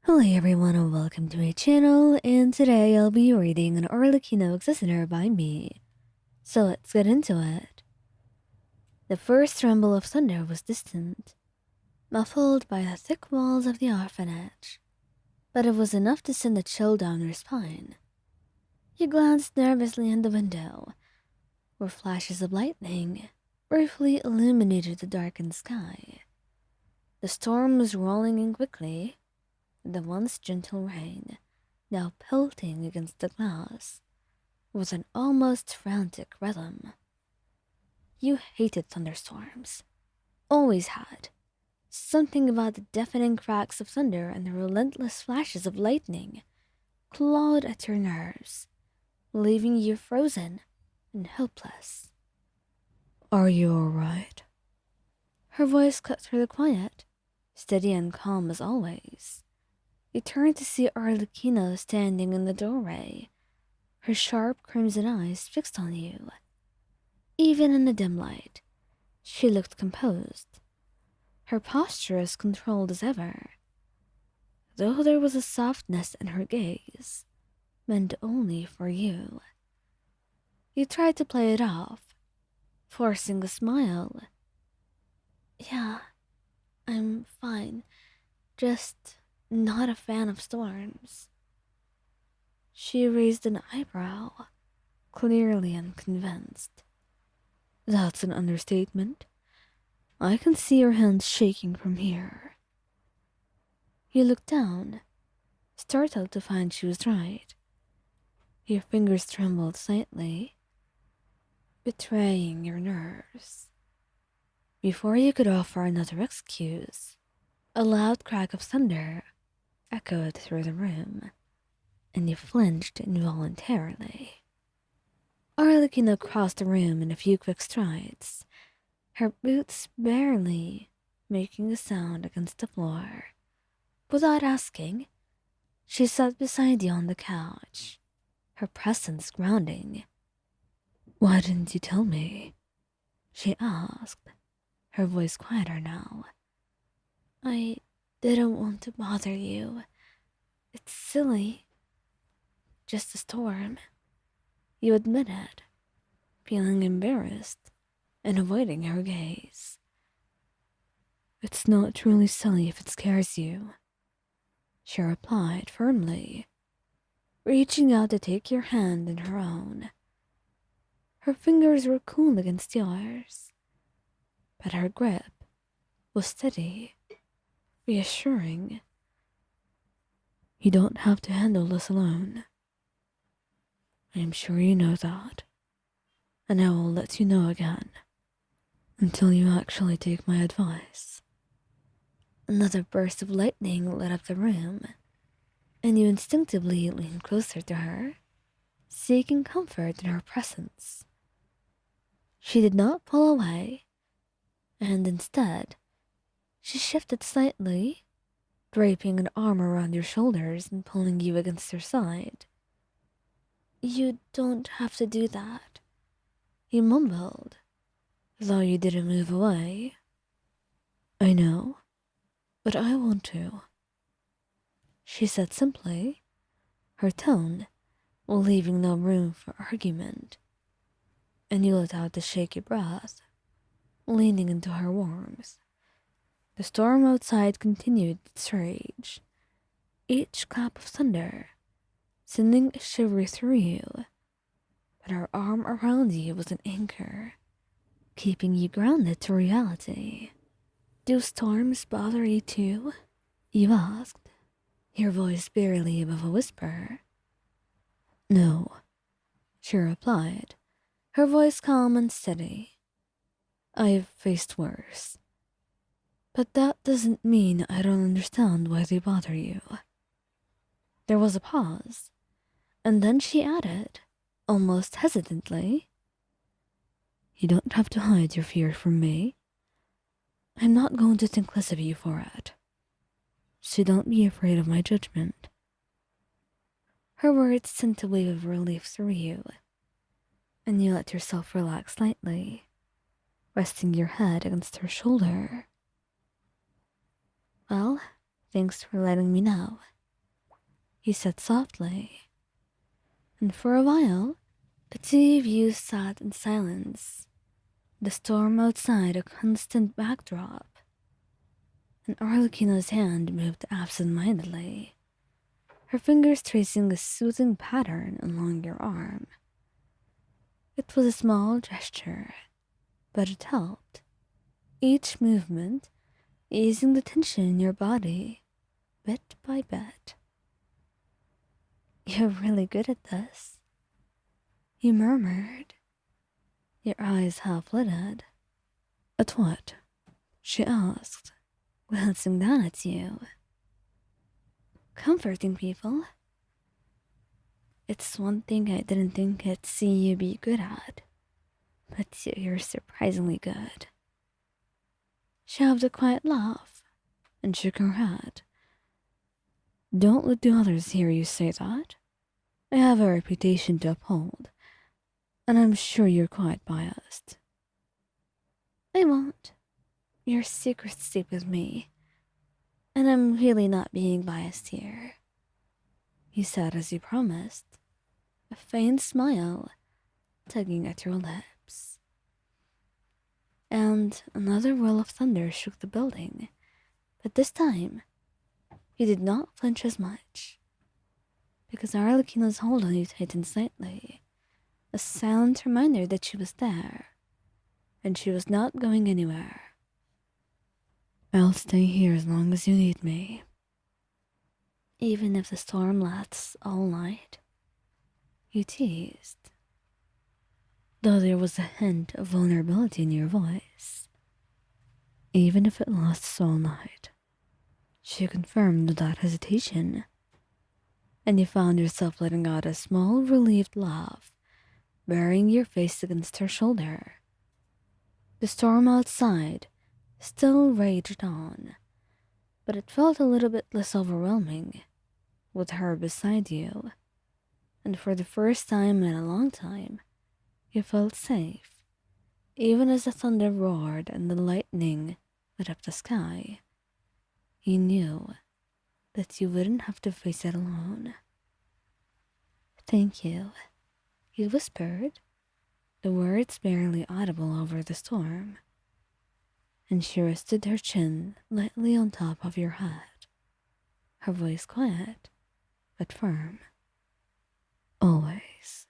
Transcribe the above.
Hello everyone and welcome to my channel, and today I'll be reading an Arlecchino Listener by me. So let's get into it. The first rumble of thunder was distant, muffled by the thick walls of the orphanage, but it was enough to send a chill down your spine. You glanced nervously in the window, where flashes of lightning briefly illuminated the darkened sky. The storm was rolling in quickly, the once gentle rain, now pelting against the glass, with an almost frantic rhythm. You hated thunderstorms. Always had. Something about the deafening cracks of thunder and the relentless flashes of lightning clawed at your nerves, leaving you frozen and helpless. "Are you all right?" Her voice cut through the quiet, steady and calm as always. You turned to see Arlecchino standing in the doorway, her sharp crimson eyes fixed on you. Even in the dim light, she looked composed, her posture as controlled as ever, though there was a softness in her gaze, meant only for you. You tried to play it off, forcing a smile. "Yeah, I'm fine, just not a fan of storms." She raised an eyebrow, clearly unconvinced. "That's an understatement. I can see your hands shaking from here." You looked down, startled to find she was right. Your fingers trembled slightly, betraying your nerves. Before you could offer another excuse, a loud crack of thunder echoed through the room, and you flinched involuntarily. Arlecchino crossed the room in a few quick strides, her boots barely making a sound against the floor. Without asking, she sat beside you on the couch, her presence grounding. "Why didn't you tell me?" she asked, her voice quieter now. "I didn't want to bother you. It's silly. Just a storm." You admitted, feeling embarrassed and avoiding her gaze. "It's not truly silly if it scares you," she replied firmly, reaching out to take your hand in her own. Her fingers were cool against yours, but her grip was steady, reassuring. "You don't have to handle this alone. I'm sure you know that, and I will let you know again, until you actually take my advice." Another burst of lightning lit up the room, and you instinctively leaned closer to her, seeking comfort in her presence. She did not pull away, and instead, she shifted slightly, draping an arm around your shoulders and pulling you against her side. "You don't have to do that," you mumbled, though you didn't move away. "I know, but I want to," she said simply, her tone leaving no room for argument. And you let out a shaky breath, leaning into her warmth. The storm outside continued its rage, each clap of thunder sending a shiver through you, but her arm around you was an anchor, keeping you grounded to reality. "Do storms bother you too?" you asked, your voice barely above a whisper. "No," she replied, her voice calm and steady. "I've faced worse. But that doesn't mean I don't understand why they bother you." There was a pause, and then she added, almost hesitantly, "You don't have to hide your fear from me. I'm not going to think less of you for it. So don't be afraid of my judgment." Her words sent a wave of relief through you, and you let yourself relax slightly, resting your head against her shoulder. "Well, thanks for letting me know." he said softly. And for a while, the two of you sat in silence, the storm outside a constant backdrop. And Arlecchino's hand moved absent-mindedly, her fingers tracing a soothing pattern along your arm. It was a small gesture, but it helped. Each movement easing the tension in your body, bit by bit. "You're really good at this," he murmured, your eyes half-lidded. "At what?" she asked, glancing down at you. "Comforting people. It's one thing I didn't think I'd see you be good at, but you're surprisingly good." She had a quiet laugh and shook her head. "Don't let the others hear you say that. I have a reputation to uphold, and I'm sure you're quite biased." "I won't. Your secret's safe with me, and I'm really not being biased here," he said as he promised, a faint smile tugging at your lips. And another roll of thunder shook the building, but this time he did not flinch as much, because Arlecchino's hold on you tightened slightly, a silent reminder that she was there, and she was not going anywhere. "I'll stay here as long as you need me." "Even if the storm lasts all night?" you teased, though there was a hint of vulnerability in your voice. "Even if it lasts all night," she confirmed without hesitation, and you found yourself letting out a small, relieved laugh, burying your face against her shoulder. The storm outside still raged on, but it felt a little bit less overwhelming with her beside you, and for the first time in a long time, you felt safe, even as the thunder roared and the lightning lit up the sky. You knew that you wouldn't have to face it alone. "Thank you," you whispered, the words barely audible over the storm. And she rested her chin lightly on top of your head, her voice quiet but firm. "Always."